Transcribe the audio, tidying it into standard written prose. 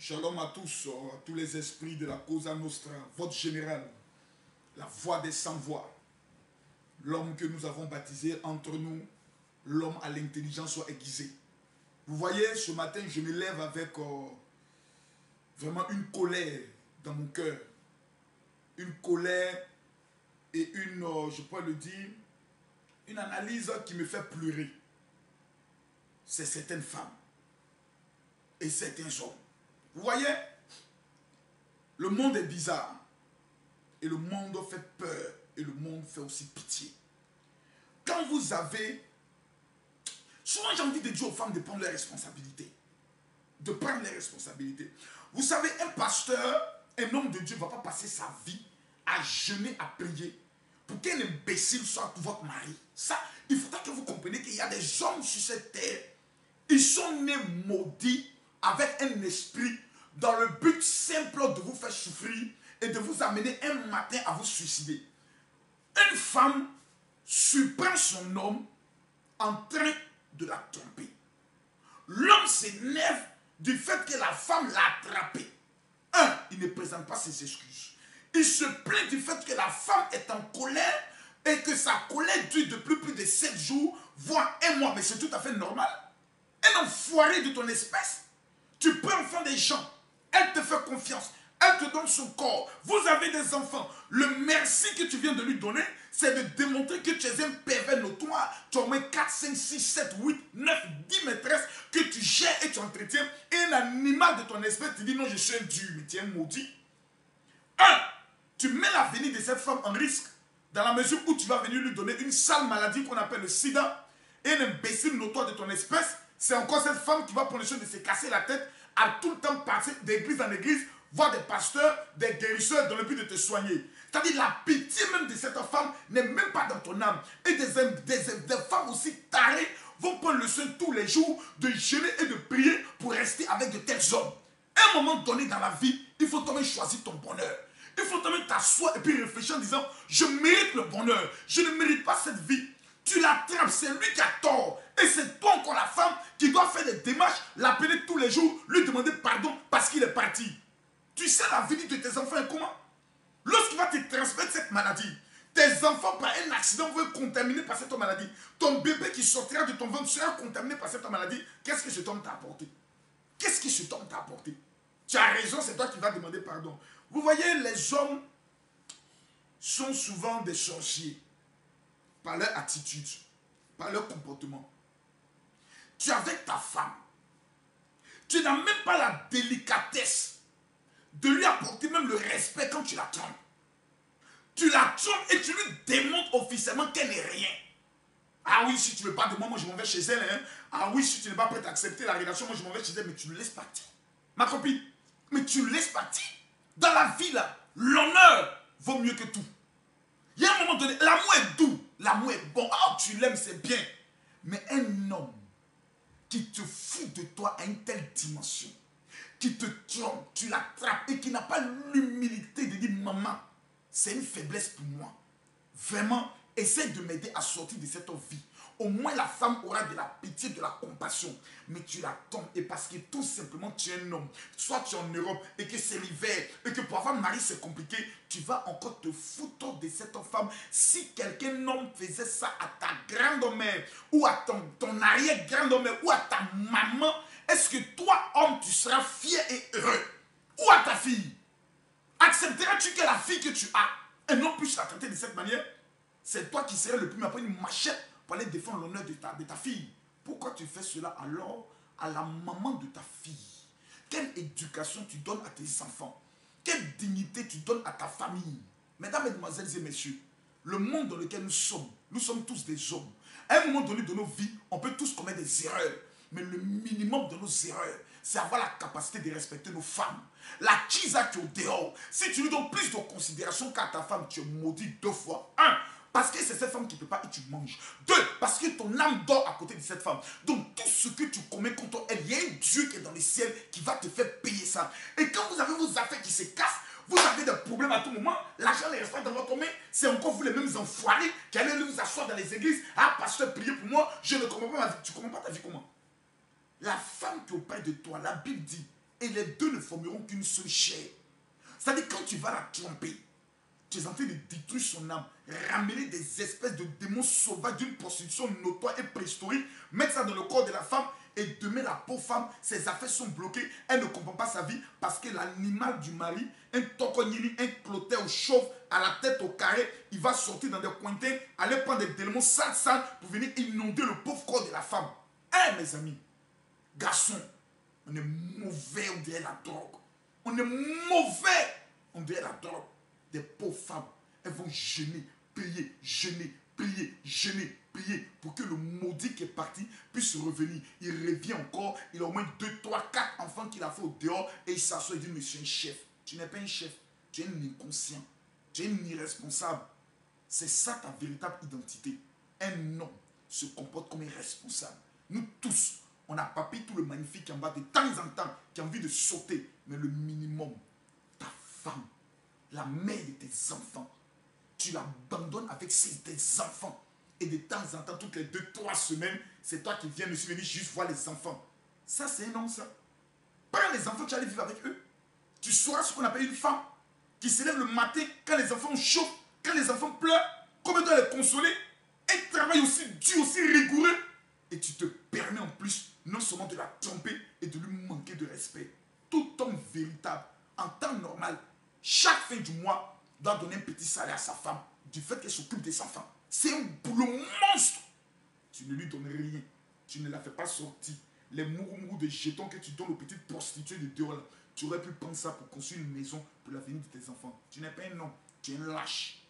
Shalom à tous les esprits de la Cosa Nostra, votre général, la voix des sans-voix, l'homme que nous avons baptisé entre nous, l'homme à l'intelligence aiguisée. Vous voyez, ce matin, je me lève avec vraiment une colère dans mon cœur. Une colère et une, je pourrais le dire, une analyse qui me fait pleurer. C'est certaines femmes et certains hommes. Vous voyez, le monde est bizarre et le monde fait peur et le monde fait aussi pitié. Quand vous avez, souvent j'ai envie de dire aux femmes de prendre leurs responsabilités. De prendre les responsabilités. Vous savez, un pasteur, un homme de Dieu ne va pas passer sa vie à jeûner, à prier pour qu'un imbécile soit votre mari. Ça, il faudra que vous compreniez qu'il y a des hommes sur cette terre, ils sont nés maudits avec un esprit dans le but simple de vous faire souffrir et de vous amener un matin à vous suicider. Une femme surprend son homme en train de la tromper. L'homme s'énerve du fait que la femme l'a attrapé. Il ne présente pas ses excuses. Il se plaint du fait que la femme est en colère et que sa colère dure depuis plus de 7 jours, voire 1 mois. Mais c'est tout à fait normal. Un enfoiré de ton espèce, tu prends enfin des gens, elle te fait confiance, elle te donne son corps, vous avez des enfants. Le merci que tu viens de lui donner, c'est de démontrer que tu es un pervers notoire. Tu as au moins 4, 5, 6, 7, 8, 9, 10 maîtresses que tu gères et tu entretiens. Et un animal de ton espèce te dit non, je suis un dieu, mais tu es un maudit. Tu mets l'avenir de cette femme en risque dans la mesure où tu vas venir lui donner une sale maladie qu'on appelle le sida et un imbécile notoire de ton espèce. C'est encore cette femme qui va prendre le soin de se casser la tête à tout le temps passer d'église en église, voir des pasteurs, des guérisseurs dans le but de te soigner. C'est-à-dire la pitié même de cette femme n'est même pas dans ton âme. Et des femmes aussi tarées vont prendre le soin tous les jours de jeûner et de prier pour rester avec de tels hommes. À un moment donné dans la vie, il faut toi-même choisir ton bonheur. Il faut toi-même t'asseoir et puis réfléchir en disant je mérite le bonheur, je ne mérite pas cette vie. Tu l'attrapes, c'est lui qui a tort. Et c'est toi encore la femme qui doit faire des démarches, l'appeler tous les jours, lui demander pardon parce qu'il est parti. Tu sais l'avenir de tes enfants est comment? Lorsqu'il va te transmettre cette maladie, tes enfants par un accident vont être contaminés par cette maladie. Ton bébé qui sortira de ton ventre sera contaminé par cette maladie. Qu'est-ce que cet homme t'a apporté? Qu'est-ce que cet homme t'a apporté? Tu as raison, c'est toi qui vas demander pardon. Vous voyez, les hommes sont souvent des sorciers par leur attitude, par leur comportement. Tu es avec ta femme, tu n'as même pas la délicatesse de lui apporter même le respect quand tu la trompes. Tu la trompes et tu lui démontres officiellement qu'elle n'est rien. Ah oui, si tu ne veux pas de moi, moi je m'en vais chez elle. Hein. Ah oui, si tu n'es pas prêt à accepter la relation, moi je m'en vais chez elle, mais tu le laisses partir. Ma copine, mais tu le laisses partir. Dans la vie là, l'honneur vaut mieux que tout. Il y a un moment donné, l'amour est doux, l'amour est bon. Ah, tu l'aimes, c'est bien. Mais un homme qui te fout de toi à une telle dimension, qui te trompe, tu l'attrapes et qui n'a pas l'humilité de dire maman, c'est une faiblesse pour moi. Vraiment, essaie de m'aider à sortir de cette vie. Au moins la femme aura de la pitié, de la compassion. Mais tu la tombes et parce que tout simplement tu es un homme. Soit tu es en Europe et que c'est l'hiver et que pour avoir un mari c'est compliqué. Tu vas encore te foutre de cette femme. Si quelqu'un homme faisait ça à ta grand-mère ou à ton arrière-grand-mère ou à ta maman, est-ce que toi homme tu seras fier et heureux? Ou à ta fille? Accepteras-tu que la fille que tu as, un homme puisse la traiter de cette manière? C'est toi qui serais le premier à prendre une machette pour aller défendre l'honneur de ta fille. Pourquoi tu fais cela alors à la maman de ta fille? Quelle éducation tu donnes à tes enfants? Quelle dignité tu donnes à ta famille? Mesdames, mesdemoiselles et messieurs, le monde dans lequel nous sommes tous des hommes. À un moment donné de nos vies, on peut tous commettre des erreurs. Mais le minimum de nos erreurs, c'est avoir la capacité de respecter nos femmes. La chisa qui est au dehors, si tu lui donnes plus de considération qu'à ta femme, tu es maudit 2 fois. 1, parce que c'est cette femme qui ne peut pas et tu manges. 2, parce que ton âme dort à côté de cette femme. Donc tout ce que tu commets contre elle, il y a un Dieu qui est dans les ciels qui va te faire payer ça. Et quand vous avez vos affaires qui se cassent, vous avez des problèmes à tout moment, l'argent ne reste pas dans votre main, c'est encore vous les mêmes enfoirés qui allez vous asseoir dans les églises. Ah, pasteur, priez pour moi, je ne comprends pas ma vie. Tu ne comprends pas ta vie comment? La femme qui est auprès de toi, la Bible dit, et les deux ne formeront qu'une seule chair. C'est-à-dire quand tu vas la tromper, tu es en train de détruire son âme, ramener des espèces de démons sauvages d'une prostitution notoire et préhistorique, mettre ça dans le corps de la femme, et demain la pauvre femme, ses affaires sont bloquées, elle ne comprend pas sa vie parce que l'animal du mari, un tokonini, un clotet au chauve, à la tête au carré, il va sortir dans des cointins, aller prendre des éléments sales pour venir inonder le pauvre corps de la femme. Eh mes amis, garçons, on est mauvais, on dirait la drogue. On est mauvais, on dirait la drogue. Des pauvres femmes, elles vont jeûner, prier, jeûner, prier, jeûner, prier pour que le maudit qui est parti puisse revenir. Il revient encore, il a au moins 2, 3, 4 enfants qu'il a fait au dehors et il s'assoit et dit, monsieur un chef. Tu n'es pas un chef, tu es un inconscient, tu es un irresponsable. C'est ça ta véritable identité. Un homme se comporte comme un responsable. Nous tous, on a papé tout le magnifique en bas de temps en temps qui a envie de sauter. Mais le minimum, ta femme, la mère de tes enfants, tu l'abandonnes avec tes enfants. Et de temps en temps, toutes les 2, 3 semaines, c'est toi qui viens me venir juste voir les enfants. Ça, c'est un homme, ça. Prends les enfants, tu vas aller vivre avec eux. Tu sauras ce qu'on appelle une femme qui se lève le matin quand les enfants chauffent, quand les enfants pleurent, comment tu dois les consoler. Un travail aussi dur, aussi rigoureux. Et tu te permets en plus non seulement de la tromper et de lui manquer de respect. Tout homme véritable, en temps normal, chaque fin du mois, doit donner un petit salaire à sa femme du fait qu'elle s'occupe des enfants. C'est un boulot monstre. Tu ne lui donnes rien. Tu ne la fais pas sortir. Les mourous de jetons que tu donnes aux petites prostituées de dehors là, tu aurais pu prendre ça pour construire une maison pour l'avenir de tes enfants. Tu n'es pas un homme, tu es un lâche.